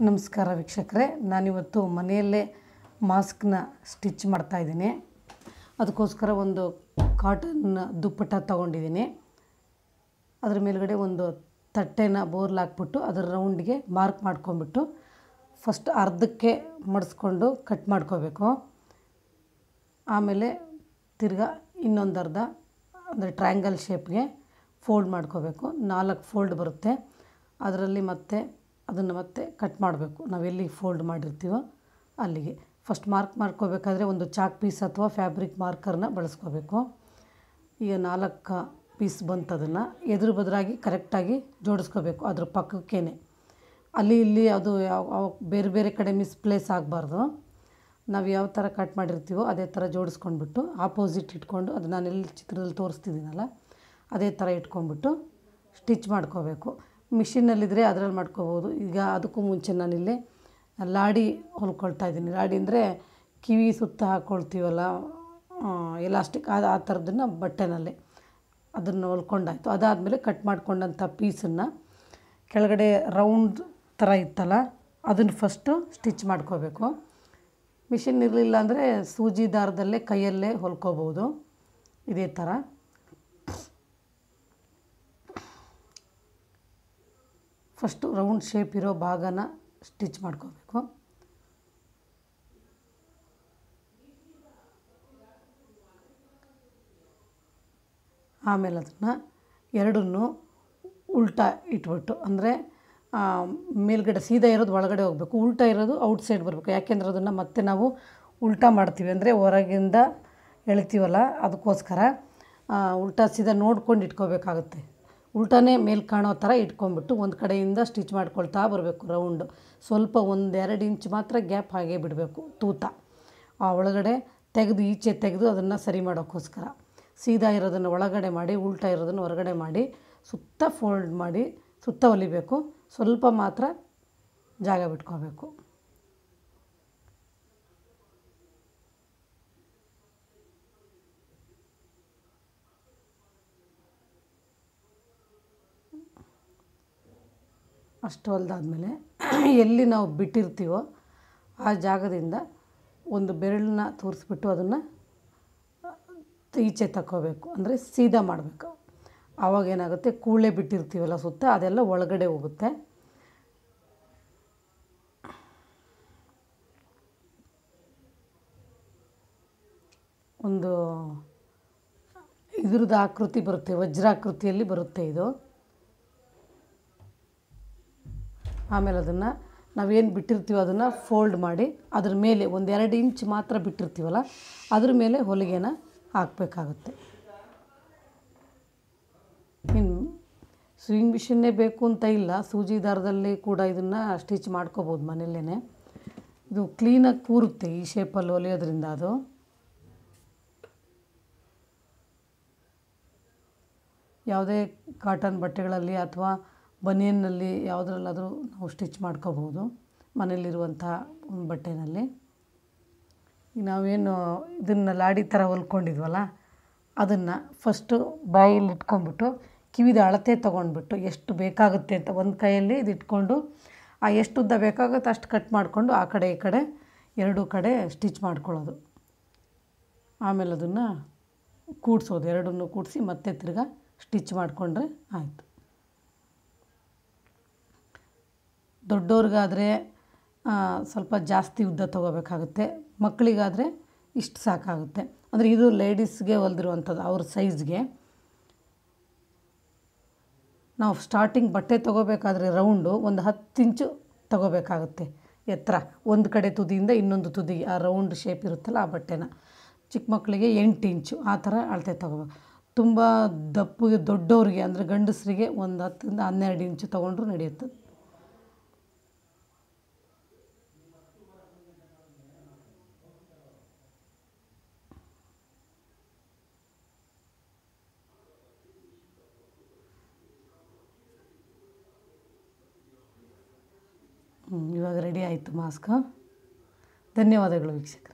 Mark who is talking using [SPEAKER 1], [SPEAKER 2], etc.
[SPEAKER 1] ನಮಸ್ಕಾರ ವೀಕ್ಷಕರೇ, ನಾನಿವತ್ತು ಮನೆಯಲ್ಲೇ ಮಾಸ್ಕ್ನ ಸ್ಟಿಚ್ ಮಾಡ್ತಾಯಿದ್ದೀನಿ. ಅದಕ್ಕೋಸ್ಕರ ಒಂದು ಕಾಟನ್ ದುಪ್ಪಟ್ಟ ತೊಗೊಂಡಿದ್ದೀನಿ. ಅದ್ರ ಮೇಲ್ಗಡೆ ಒಂದು ತಟ್ಟೆನ ಬೋರ್ಲಾಕ್ಬಿಟ್ಟು ಅದರ ರೌಂಡ್ಗೆ ಮಾರ್ಕ್ ಮಾಡ್ಕೊಂಬಿಟ್ಟು ಫಸ್ಟ್ ಅರ್ಧಕ್ಕೆ ಮಡಿಸ್ಕೊಂಡು ಕಟ್ ಮಾಡ್ಕೋಬೇಕು. ಆಮೇಲೆ ತಿರ್ಗಾ ಇನ್ನೊಂದು ಅರ್ಧ ಅಂದರೆ ಟ್ರಯಾಂಗಲ್ ಶೇಪ್ಗೆ ಫೋಲ್ಡ್ ಮಾಡ್ಕೋಬೇಕು. 4 ಫೋಲ್ಡ್ ಬರುತ್ತೆ. ಅದರಲ್ಲಿ ಅದನ್ನು ಮತ್ತೆ ಕಟ್ ಮಾಡಬೇಕು. ನಾವೆಲ್ಲಿಗೆ ಫೋಲ್ಡ್ ಮಾಡಿರ್ತೀವೋ ಅಲ್ಲಿಗೆ ಫಸ್ಟ್ ಮಾರ್ಕ್ ಮಾಡ್ಕೋಬೇಕಾದ್ರೆ ಒಂದು ಚಾಕ್ ಪೀಸ್ ಅಥವಾ ಫ್ಯಾಬ್ರಿಕ್ ಮಾರ್ಕರ್ನ ಬಳಸ್ಕೋಬೇಕು. ಈಗ 4 ಪೀಸ್ ಬಂತು. ಅದನ್ನು ಎದುರು ಬದರಾಗಿ ಕರೆಕ್ಟಾಗಿ ಜೋಡಿಸ್ಕೋಬೇಕು. ಅದ್ರ ಪಕ್ಕಕ್ಕೇನೆ ಅಲ್ಲಿ ಇಲ್ಲಿ ಅದು ಬೇರೆ ಬೇರೆ ಕಡೆ ಮಿಸ್ಪ್ಲೇಸ್ ಆಗಬಾರ್ದು. ನಾವು ಯಾವ ಥರ ಕಟ್ ಮಾಡಿರ್ತೀವೋ ಅದೇ ಥರ ಜೋಡಿಸ್ಕೊಂಡ್ಬಿಟ್ಟು ಆಪೋಸಿಟ್ ಇಟ್ಕೊಂಡು, ಅದು ನಾನೆಲ್ಲಿ ಚಿತ್ರದಲ್ಲಿ ತೋರಿಸ್ತಿದ್ದೀನಲ್ಲ ಅದೇ ಥರ ಇಟ್ಕೊಂಡ್ಬಿಟ್ಟು ಸ್ಟಿಚ್ ಮಾಡ್ಕೋಬೇಕು. ಮಿಷಿನಲ್ಲಿದ್ದರೆ ಅದರಲ್ಲಿ ಮಾಡ್ಕೋಬೋದು. ಈಗ ಅದಕ್ಕೂ ಮುಂಚೆ ನಾನಿಲ್ಲಿ ಲಾಡಿ ಹೊಲ್ಕೊಳ್ತಾ ಇದ್ದೀನಿ. ಲಾಡಿ ಅಂದರೆ ಕಿವಿ ಸುತ್ತ ಹಾಕ್ಕೊಳ್ತೀವಲ್ಲ, ಎಲಾಸ್ಟಿಕ್, ಆ ಥರದನ್ನು ಬಟ್ಟೆನಲ್ಲಿ ಅದನ್ನು ಹೊಲ್ಕೊಂಡಾಯಿತು. ಅದಾದಮೇಲೆ ಕಟ್ ಮಾಡ್ಕೊಂಡಂಥ ಪೀಸನ್ನು ಕೆಳಗಡೆ ರೌಂಡ್ ಥರ ಇತ್ತಲ್ಲ ಅದನ್ನು ಫಸ್ಟು ಸ್ಟಿಚ್ ಮಾಡ್ಕೋಬೇಕು. ಮಿಷಿನ್ ಇರಲಿಲ್ಲ ಅಂದರೆ ಸೂಜಿ ದಾರದಲ್ಲೇ ಕೈಯಲ್ಲೇ ಹೊಲ್ಕೋಬೋದು. ಇದೇ ಥರ ಫಸ್ಟು ರೌಂಡ್ ಶೇಪ್ ಇರೋ ಭಾಗನ ಸ್ಟಿಚ್ ಮಾಡ್ಕೋಬೇಕು. ಆಮೇಲೆ ಅದನ್ನು ಎರಡನ್ನೂ ಉಲ್ಟಾ ಇಟ್ಬಿಟ್ಟು, ಅಂದರೆ ಮೇಲ್ಗಡೆ ಸೀದಾ ಇರೋದು ಒಳಗಡೆ ಹೋಗಬೇಕು, ಉಲ್ಟಾ ಇರೋದು ಔಟ್ಸೈಡ್ ಬರಬೇಕು. ಯಾಕೆಂದ್ರೆ ಅದನ್ನು ಮತ್ತೆ ನಾವು ಉಲ್ಟಾ ಮಾಡ್ತೀವಿ, ಅಂದರೆ ಹೊರಗಿಂದ ಎಳಿತೀವಲ್ಲ, ಅದಕ್ಕೋಸ್ಕರ ಉಲ್ಟಾ ಸೀದಾ ನೋಡ್ಕೊಂಡು ಇಟ್ಕೋಬೇಕಾಗುತ್ತೆ. ಉಲ್ಟಾನೇ ಮೇಲೆ ಕಾಣೋ ಥರ ಇಟ್ಕೊಂಡ್ಬಿಟ್ಟು ಒಂದು ಕಡೆಯಿಂದ ಸ್ಟಿಚ್ ಮಾಡ್ಕೊಳ್ತಾ ಬರಬೇಕು. ರೌಂಡು ಸ್ವಲ್ಪ 1-2 ಇಂಚ್ ಮಾತ್ರ ಗ್ಯಾಪ್ ಹಾಗೆ ಬಿಡಬೇಕು. ತೂತ ಆ ಒಳಗಡೆ ತೆಗೆದು ಈಚೆ ತೆಗೆದು ಅದನ್ನು ಸರಿ ಮಾಡೋಕ್ಕೋಸ್ಕರ ಸೀದಾ ಇರೋದನ್ನು ಒಳಗಡೆ ಮಾಡಿ, ಉಲ್ಟಾ ಇರೋದನ್ನು ಹೊರಗಡೆ ಮಾಡಿ, ಸುತ್ತ ಫೋಲ್ಡ್ ಮಾಡಿ ಸುತ್ತ ಹೊಲಿಬೇಕು. ಸ್ವಲ್ಪ ಮಾತ್ರ ಜಾಗ ಬಿಟ್ಕೋಬೇಕು. ಅಷ್ಟು ಹೊಲ್ದಾದ್ಮೇಲೆ ಎಲ್ಲಿ ನಾವು ಬಿಟ್ಟಿರ್ತೀವೋ ಆ ಜಾಗದಿಂದ ಒಂದು ಬೆರಳನ್ನ ತೋರಿಸ್ಬಿಟ್ಟು ಅದನ್ನು ಈಚೆ ತಗೋಬೇಕು, ಅಂದರೆ ಸೀದಾ ಮಾಡಬೇಕು. ಆವಾಗ ಏನಾಗುತ್ತೆ, ಕೂಳೆ ಬಿಟ್ಟಿರ್ತೀವಲ್ಲ ಸುತ್ತ, ಅದೆಲ್ಲ ಒಳಗಡೆ ಹೋಗುತ್ತೆ. ಒಂದು ಇದ್ರದ್ದು ಆಕೃತಿ ಬರುತ್ತೆ, ವಜ್ರಾಕೃತಿಯಲ್ಲಿ ಬರುತ್ತೆ ಇದು. ಆಮೇಲೆ ಅದನ್ನು ನಾವೇನು ಬಿಟ್ಟಿರ್ತೀವೋ ಅದನ್ನು ಫೋಲ್ಡ್ ಮಾಡಿ ಅದ್ರ ಮೇಲೆ 1-2 ಇಂಚ್ ಮಾತ್ರ ಬಿಟ್ಟಿರ್ತೀವಲ್ಲ ಅದ್ರ ಮೇಲೆ ಹೊಲಿಗೆನ ಹಾಕಬೇಕಾಗುತ್ತೆ. ಇನ್ನು ಸ್ವಿಂಗ್ ಮಿಷನ್ನೇ ಬೇಕು ಅಂತ ಇಲ್ಲ, ಸೂಜಿ ದಾರದಲ್ಲಿ ಕೂಡ ಇದನ್ನು ಸ್ಟಿಚ್ ಮಾಡ್ಕೋಬೋದು ಮನೆಯಲ್ಲೇ. ಇದು ಕ್ಲೀನಾಗಿ ಕೂರುತ್ತೆ ಈ ಶೇಪಲ್ಲಿ ಹೊಲಿಯೋದ್ರಿಂದ. ಅದು ಯಾವುದೇ ಕಾಟನ್ ಬಟ್ಟೆಗಳಲ್ಲಿ ಅಥವಾ ಬನಿಯನ್ನಲ್ಲಿ ಯಾವುದ್ರಲ್ಲಾದರೂ ನಾವು ಸ್ಟಿಚ್ ಮಾಡ್ಕೋಬೋದು ಮನೆಯಲ್ಲಿರುವಂಥ ಬಟ್ಟೆನಲ್ಲಿ. ನಾವೇನು ಇದನ್ನು ಲಾಡಿ ಥರ ಹೊಲ್ಕೊಂಡಿದ್ವಲ್ಲ ಅದನ್ನು ಫಸ್ಟು ಬಾಯಲ್ಲಿ ಇಟ್ಕೊಂಡ್ಬಿಟ್ಟು ಕಿವಿದ ಅಳತೆ ತೊಗೊಂಡ್ಬಿಟ್ಟು ಎಷ್ಟು ಬೇಕಾಗುತ್ತೆ ಅಂತ ಒಂದು ಕೈಯಲ್ಲಿ ಇದು ಇಟ್ಕೊಂಡು ಎಷ್ಟು ಉದ್ದ ಬೇಕಾಗುತ್ತೆ ಅಷ್ಟು ಕಟ್ ಮಾಡಿಕೊಂಡು ಆ ಕಡೆ ಈ ಕಡೆ 2 ಕಡೆ ಸ್ಟಿಚ್ ಮಾಡ್ಕೊಳ್ಳೋದು. ಆಮೇಲೆ ಅದನ್ನು ಕೂಡಿಸೋದು, ಎರಡನ್ನೂ ಕೂಡಿಸಿ ಮತ್ತೆ ತಿರ್ಗಾ ಸ್ಟಿಚ್ ಮಾಡಿಕೊಂಡ್ರೆ ಆಯಿತು. ದೊಡ್ಡವ್ರಿಗಾದರೆ ಸ್ವಲ್ಪ ಜಾಸ್ತಿ ಉದ್ದ ತೊಗೋಬೇಕಾಗುತ್ತೆ, ಮಕ್ಕಳಿಗಾದರೆ ಇಷ್ಟು ಸಾಕಾಗುತ್ತೆ. ಅಂದರೆ ಇದು ಲೇಡೀಸ್ಗೆ ಹೊಲ್ದಿರುವಂಥದ್ದು, ಅವ್ರ ಸೈಜ್ಗೆ. ನಾವು ಸ್ಟಾರ್ಟಿಂಗ್ ಬಟ್ಟೆ ತೊಗೋಬೇಕಾದ್ರೆ ರೌಂಡು ಒಂದು 10 ಇಂಚು ತೊಗೋಬೇಕಾಗುತ್ತೆ ಎತ್ತರ, ಒಂದು ಕಡೆ ತುದಿಯಿಂದ ಇನ್ನೊಂದು ತುದಿಗೆ ಆ ರೌಂಡ್ ಶೇಪ್ ಇರುತ್ತಲ್ಲ ಆ ಬಟ್ಟೆನ. ಚಿಕ್ಕ ಮಕ್ಕಳಿಗೆ 8 ಇಂಚು ಆ ಥರ ಅಳತೆ ತೊಗೋಬೇಕು. ತುಂಬ ದೊಡ್ಡವ್ರಿಗೆ ಅಂದರೆ ಗಂಡಸರಿಗೆ ಒಂದು 10-12 ಇಂಚು ತೊಗೊಂಡ್ರೂ ನಡೆಯುತ್ತೆ. ಇವಾಗ ರೆಡಿ ಆಯಿತು ಮಾಸ್ಕ್. ಧನ್ಯವಾದಗಳು ವೀಕ್ಷಕರೇ.